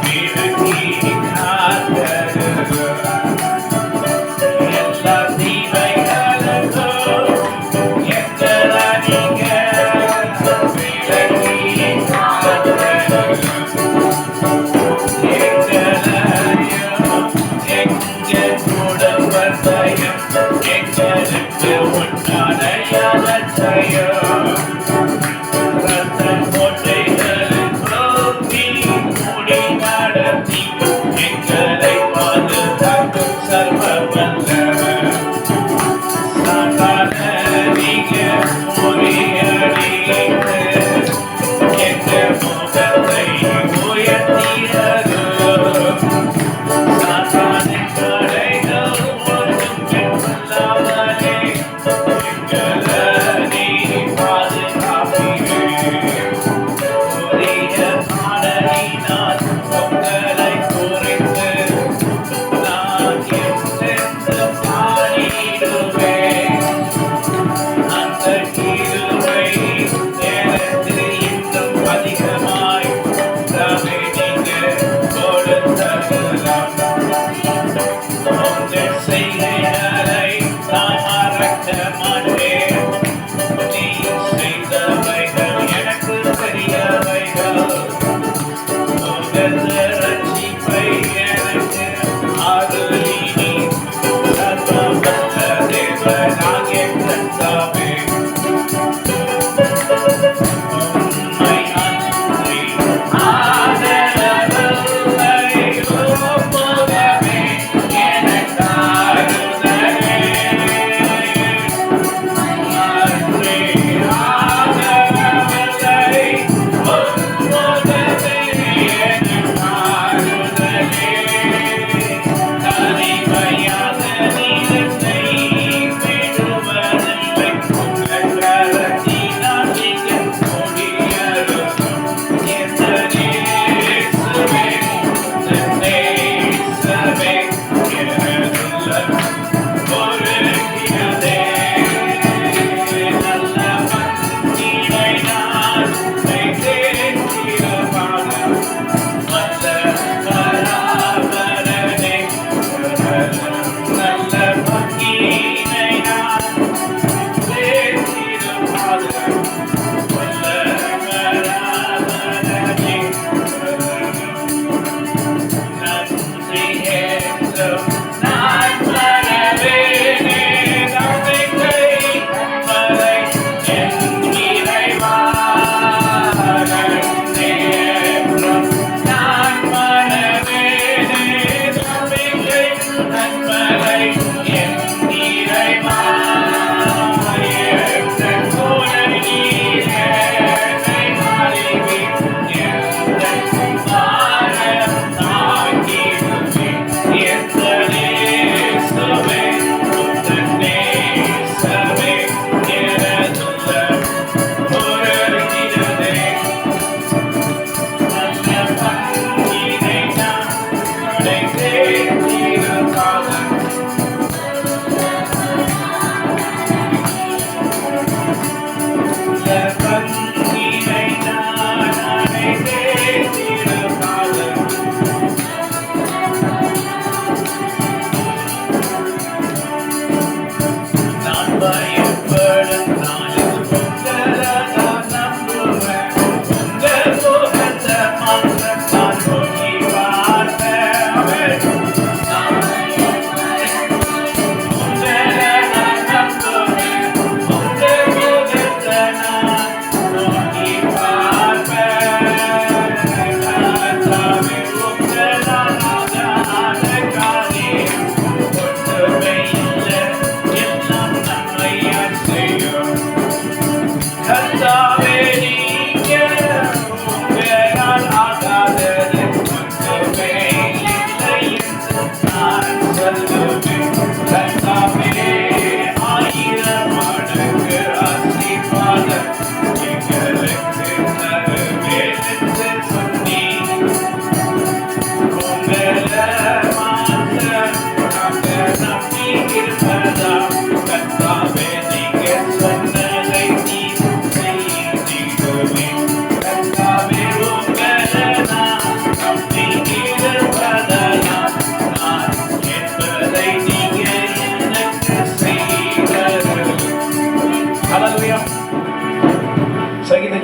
Be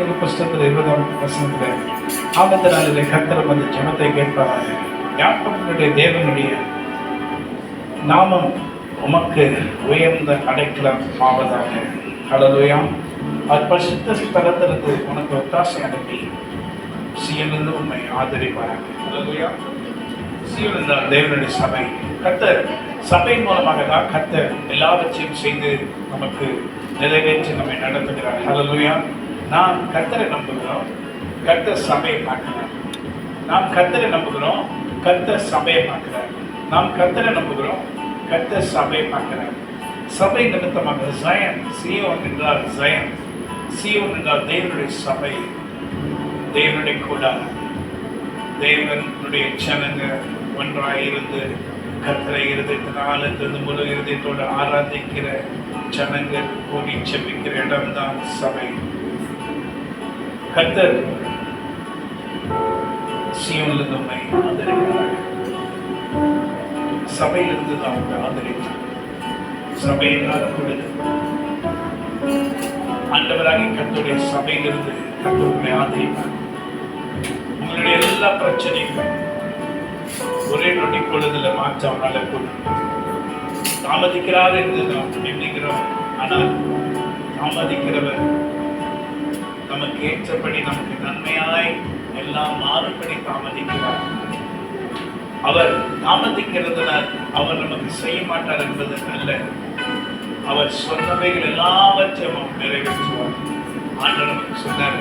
நீதிமொழிகள் புஸ்தகத்தில் 20 ஆபத்து நாளிலே கர்த்தர் வந்து ஜெபத்தை கேட்பாராக. யாக்கோபுடைய தேவனுடைய நாமம் உமக்கு உயர்ந்த அடைக்கலம் ஆவதாக. ஹல்லேலூயா. அது பரிசுத்த ஸ்தலத்திலிருந்து உனக்கு ஒத்தாசை அனுப்பி சீயோனிலிருந்து உண்மை ஆதரிப்பாராக. ஹல்லேலூயா. சீயோன் என்றால் தேவனுடைய சபை. கர்த்தர் சபையின் மூலமாக தான் கர்த்தர் எல்லாவற்றையும் செய்து நமக்கு நிறைவேற்றி நம்மை நடத்துகிறார். ஹல்லேலூயா. நாம் கர்த்தரை நம்புகிறோம், கர்த்தர் சபையை பார்க்கிறார். நாம் கர்த்தரை நம்புகிறோம், கர்த்தர் சபையை பார்க்கிறார். நாம் கர்த்தரை நம்புகிறோம், கர்த்தர் சபையை பார்க்கிறார். சபை நிமித்தமாக ஜயன், சீயோன் என்றால் ஜயன், சீயோன் என்றால் தேவனுடைய சபை, தேவனுடைய கூடாரம். தேவனுடைய ஜனங்க ஒன்றாயிருந்து கர்த்தரை இருதயத்தினாலிருந்து முழு இருதயத்தோடு ஆராதிக்கிற ஜனங்கள் கூடி செபிக்கிற இடம்தான் சபை. கர்த்தர் சீயோனிலிருந்து உம்மை ஆதரிக்கிறார். சபையிலிருந்து தான் உங்களை ஆதரித்தார். சபையினால் கூடுது ஆண்டவராகி கர்த்தருடைய சபையிலிருந்து கர்த்தர் உங்களை ஆதரிப்பார். உங்களுடைய எல்லா பிரச்சனைகளும் ஒரே நொடி பொழுதுல மாற்றம் நடக்கும். தாமதிக்கிறார் என்று நாம் எண்ணுகிறோம், ஆனால் தாமதிக்கிறவர் நமக்கு ஏற்றபடி நமக்கு நன்மையாய் எல்லாம் மாறுபடி தாமதிக்கிறார். அவர் தாமதிக்கிறதுனால் அவர் நமக்கு செய்ய மாட்டார் என்பது அல்ல, அவர் சொன்னவைகள் எல்லாவற்றையும் நிறைவேற்றுவார். ஆண்டவர் நமக்கு சொன்னார்,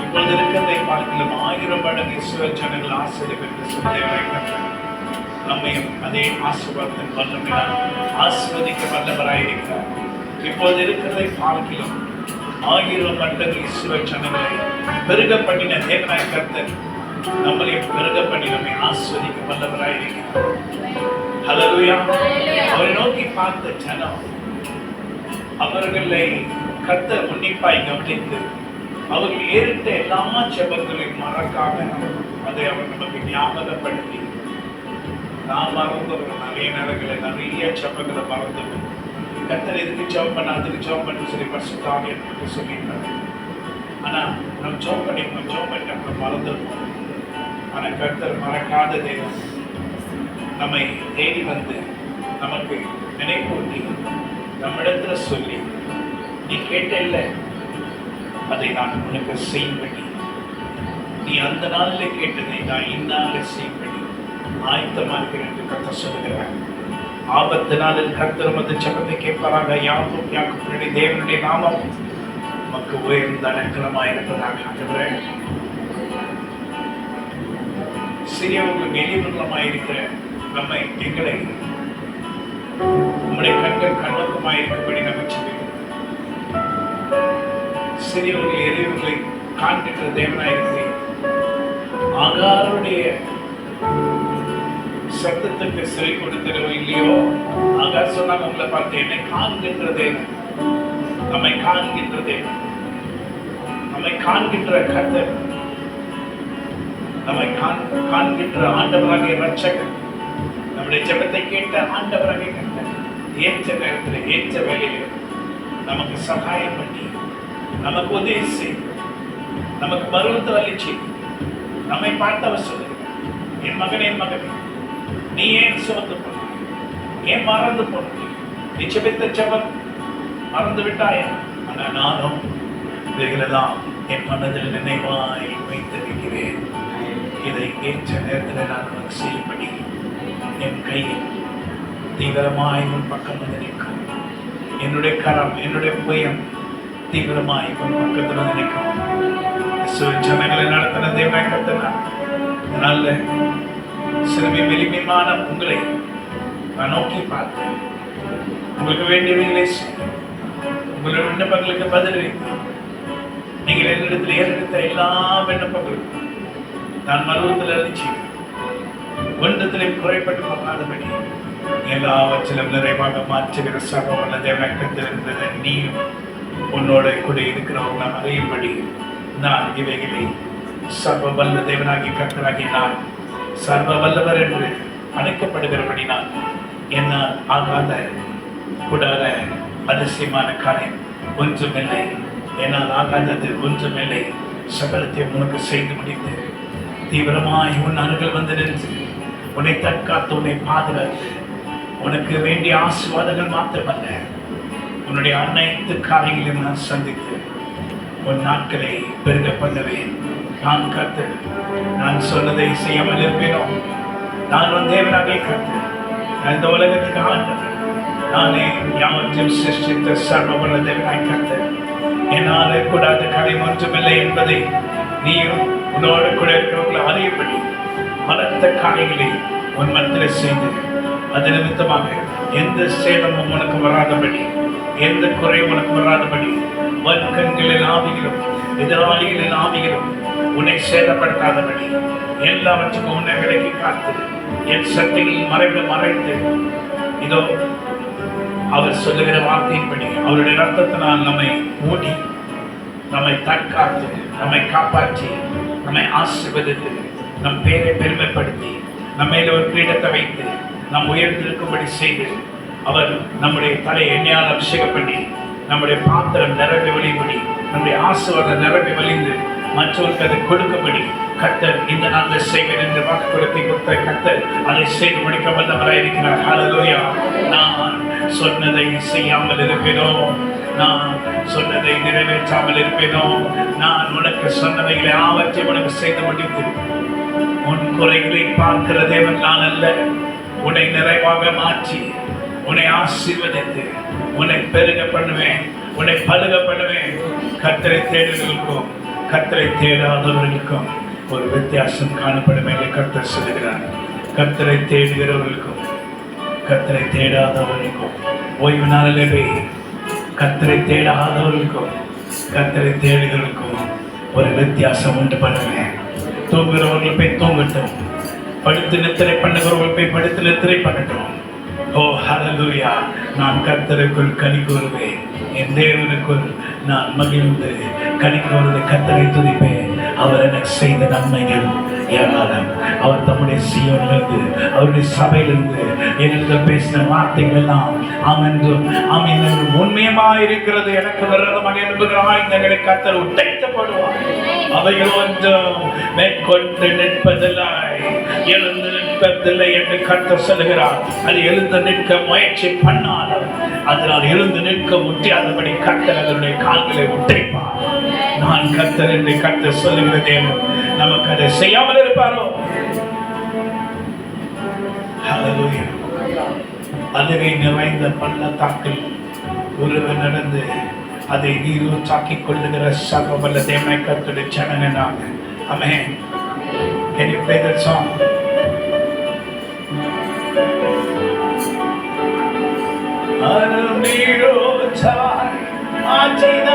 இப்பொழுது இருக்கிறதை பார்க்கலாம் 1000 மடங்கு இஸ்ரவேல் ஆசீர்வதிப்பென்று சொன்னதை நம்மையும் அதே ஆசீர்வாதத்தின் வல்லமையால் ஆசீர்வதிக்க வல்லவராயிருக்கிறார். இப்பொழுது இருக்கிறதை பார்க்கலாம் 1000 மடங்கு இஸ்ரவேல் ஜனங்களை பெருக பண்ணின தேவனாய கர்த்தர் நம்மளையும் பெருக பண்ணி நம்மை ஆசீர்வதிக்க வல்லவராயிருக்கிறார். ஹல்லேலூயா. அவரை நோக்கி பார்த்த ஜனம் அவர்களை கர்த்தர் உன்னிப்பாய் கவனித்து அவர்கள் ஏறிட்ட எல்லா ஜெபங்களையும் மறக்காம அதை அவர் நமக்கு ஞாபகப்படுத்தி நான் மறந்தவர்கள் நிறைய நேரங்களில் நிறைய ஜெபங்களை மறந்தவர்கள் கர்த்தர் எதுக்கு ஜெபம் பண்ண அதுக்கு ஜெபம் பண்ணி சொல்லி பரிசுத்தாவியை என்று சொல்லியிருந்தாங்க. ஆனால் நம்ம ஜெபம் பண்ணி அப்புறம் மறந்துருப்போம். ஆனால் கர்த்தர் மறக்காத தேவன் நம்மை தேடி வந்து நமக்கு நினைப்பூட்டி நம்மிடத்துல சொல்லி நீ கேட்ட இல்லை அதை நான் உனக்கு செய்யும்படி, நீ அந்த நாளில் கேட்டதை நான் இந்நாளில் செய்யும்படி ஆயத்தமாக இருக்கிறேன் என்று கர்த்தர் சொல்லுகிறார். ஆபத்து நாளில் கர்த்தர் வந்து ஜெபத்தை கேட்பாராக. யாக்கோபுடைய தேவனுடைய நாமம் நமக்கு உயர்ந்த அடைக்கலமாக இருப்பதாக. ஆண்டவரே, சிறியவர்களுக்கு எளிவர்களமாக இருக்கிற நம்மை எங்களை உம்முடைய கண்கள் கண்ணோக்கமாக இருக்கும்படி நம்ம சொல்லுகிறோம். சிறியவர்கள் எளியவர்களை காண்கின்ற தேவனாயிருக்கிறேன். ஆகாருடைய சத்தத்துக்கு சிறை கொடுக்கிறோ இல்லையோ, ஆகார் சொன்னாங்க உங்களை பார்த்து என்னை காண்கின்ற தேவன், நம்மை காண்கின்ற தேவன், நம்மை காண்கின்ற கர்த்தர், நம்மை காண்கின்ற ஆண்டவராகிய ரட்சகர், நம்முடைய ஜெபத்தை கேட்ட ஆண்டவராகிய கர்த்தர் ஏற்ற நேரத்தில் ஏற்ற வேலையில் நமக்கு சகாயம் பண்ணி நமக்கு உதவி செய்யும், நமக்கு மருவத்தை அளிச்சு நம்மை பார்த்தவர் சொல்லுகிறார், என் மகனே என் மகனே நீ ஏன் சுமந்து போன, ஏன் மறந்து போன, நீ செபித்த ஜெபம் மறந்து விட்டாயா? ஆனால் நானும் இவைகளெல்லாம் என் மனதில் நினைவாய் வைத்திருக்கிறேன். இதை ஏற்ற நேரத்தில் நான் உனக்கு செய்யும்படி என் கையில் தீவிரமாய் உன் பக்கம் வந்து நிற்கும். என்னுடைய கரம், என்னுடைய புயம் தீவிரமாய் உன் பக்கத்தில் நிற்கும். ஜனங்களை நடத்தின தேவனாய் கர்த்தர். அதனால சிறுமி எளிமையான உங்களை நான் நோக்கி பார்த்தேன். உங்களுக்கு வேண்டியவைகளை செய்ய, உங்களுடைய விண்ணப்பங்களுக்கு பதில் வைத்தேன். நீங்கள் என்னிடத்தில் ஏறெடுத்த எல்லா விண்ணப்பங்களுக்கும் நான் மருவத்தில் அழிச்சு ஒன்றத்திலே குறைப்பட்டு போகாதபடி எல்லாவற்றிலும் நிறைவாக மாற்றுகிற சர்வவல்ல தேவனாய் கர்த்தர் இருந்தது. நீயும் உன்னோட கூட இருக்கிறவங்க அறியும்படி நான் இவைகளை சர்வ வல்ல தேவனாகி கர்த்தராகி நான் சர்வ வல்லவர் என்று அழைக்கப்படுகிறபடி நான் என்னால் ஆகாத கூடாத அதிசயமான காரியம் ஒன்றுமில்லை. என்னால் ஆகாதது ஒன்றுமில்லை. சகலத்தை உனக்கு செய்து முடித்து தீவிரமாய் உன் அருகில் வந்து நின்று உன்னை தற்காத்து உன்னை பாதுகாத்து உனக்கு வேண்டிய ஆசீர்வாதங்கள் மாத்திரமல்ல, உன்னுடைய அனைத்து காரியங்களையும் நான் சந்தித்து உன் நாட்களை பெருக பண்ணுவேன். நான் கர்த்தர், நான் சொன்னதை செய்யாமல் இருப்பேனோ? நான் உன் தேவனாக கர்த்தர், நான் இந்த உலகத்துக்கு ஆண்டவர், நானே யாவற்றையும் சிருஷ்டித்த சர்வவல்ல தேவனாய் கர்த்தர். என்னால் கூடாத காரியம் ஒன்றுமில்லை என்பதை நீயும் உன்னோடு கூட இருக்கிறவங்களை அறியப்படி பலத்த காரியங்களை உன் மத்தியில் செய்து அது நிமித்தமாக எந்த சேதமும் உனக்கு வராதபடி, எந்த குறையும் உனக்கு வராதபடி, வர்க்கங்களின் ஆவிகளும் எதிராளிகளின் ஆவிகளும் உன்னை சேதப்படுத்தாதபடி எல்லாவற்றுக்கும் உன்னை விலக்கி காத்து என் சக்திகளின் மறைத்து இதோ அவர் சொல்லுகிற வார்த்தையின்படி அவருடைய ரத்தத்தினால் நம்மை மூடி நம்மை தற்காத்து நம்மை காப்பாற்றி நம்மை ஆசீர்வதித்து நம் பேரை பெருமைப்படுத்தி நம்மையில ஒரு கிரீடத்தை வைத்து நம் உயர்ந்திருக்கும்படி செய்து அவர் நம்முடைய தலையை எண்ணெயால் அபிஷேகம் பண்ணி நம்முடைய பாத்திரம் நிரம்பி வழிபடி நம்முடைய ஆசீர்வாதம் நிரம்பி வழிந்து மற்றவருக்கு அதை கொடுக்கும்படி கர்த்தர் இந்த நாளில் செய்வேன் என்று வாக்கு கொடுத்த கர்த்தர் அதை செய்து முடிக்க வல்லவராய் இருக்கிறார். ஹல்லேலூயா. நான் சொன்னதை செய்யாமல் இருப்பேனோ? நான் சொன்னதை நிறைவேற்றாமல் இருப்பேனோ? நான் உனக்கு சொன்னவைகளை ஆவற்றை உனக்கு செய்து முடித்து உன் குறைகளை பார்க்கிற தேவன் நான் அல்ல. உன்னை நிறைவாக மாற்றி உன்னை ஆசீர்வதித்து உன்னை பெருக பண்ணுவேன், உன்னை பலுக பண்ணுவேன். கர்த்தரை தேடுவதற்கும் கர்த்தரை தேடாதவர்களுக்கும் ஒரு வித்தியாசம் காணப்படும் என்று கர்த்தர் சொல்லுகிறார். கர்த்தரை தேடுகிறவர்களுக்கும் கர்த்தரை தேடாதவர்களுக்கும் ஓய்வு நாளிலே கர்த்தரை தேடாதவர்களுக்கும் கர்த்தரை தேடுகிறவர்களுக்கும் ஒரு வித்தியாசம் உண்டு பண்ணுவேன். தூங்குகிறவர்கள் போய் தூங்கட்டும், படுத்து நித்திரை பண்ணுகிறவர்கள் போய் படுத்து நித்திரை பண்ணட்டும். ஓ ஹல்லேலூயா. நான் கர்த்தருக்குள் கனி கூறுவேன், என் தேவனுக்குள் நான் மகிழ்ந்து கனி கூறுவது கர்த்தரை துதிப்பேன். அவர் எனக்கு செய்த நன்மைகள் ஏராளம். அவர் தம்முடைய சீயோனிலிருந்து அவருடைய சபையிலிருந்து என்னிடத்தில் பேசின வார்த்தைகள் எல்லாம் ஆமென்றும் ஆமென் என்றும் உண்மையமாய் இருக்கிறது. எனக்கு விரோதமாக எழும்புகிற ஆயுதங்களை கர்த்தர் உடைத்தப்படுவார். அவைகள் ஒன்றும் மேற்கொண்டு நிற்பதில்லை, எழுந்து நிற்பதில்லை என்று கர்த்தர் சொல்லுகிறார். அது எழுந்து நிற்க முயற்சி பண்ணாலும் அதனால் எழுந்து நிற்க முடியாதபடி கர்த்தர் அதனுடைய கால்களை உடைப்பார். நான் கர்த்தர் என்று கர்த்தர் சொல்லுகிற தேவன் நமக்கு அதை செய்யாமல் இருப்பாரோ? ஹல்லேலூயா. அழுகை நிறைந்த பள்ளத்தாக்கில் ஒருவர் நடந்து அதை நீரூற்றாக்கிக் கொள்ளுகிற சர்வவல்ல தேவனை கர்த்தருடைய ஜனங்க நாங்க. ஆமென். Can you play that song? Arul நீரூற்றாய் ஆற்றின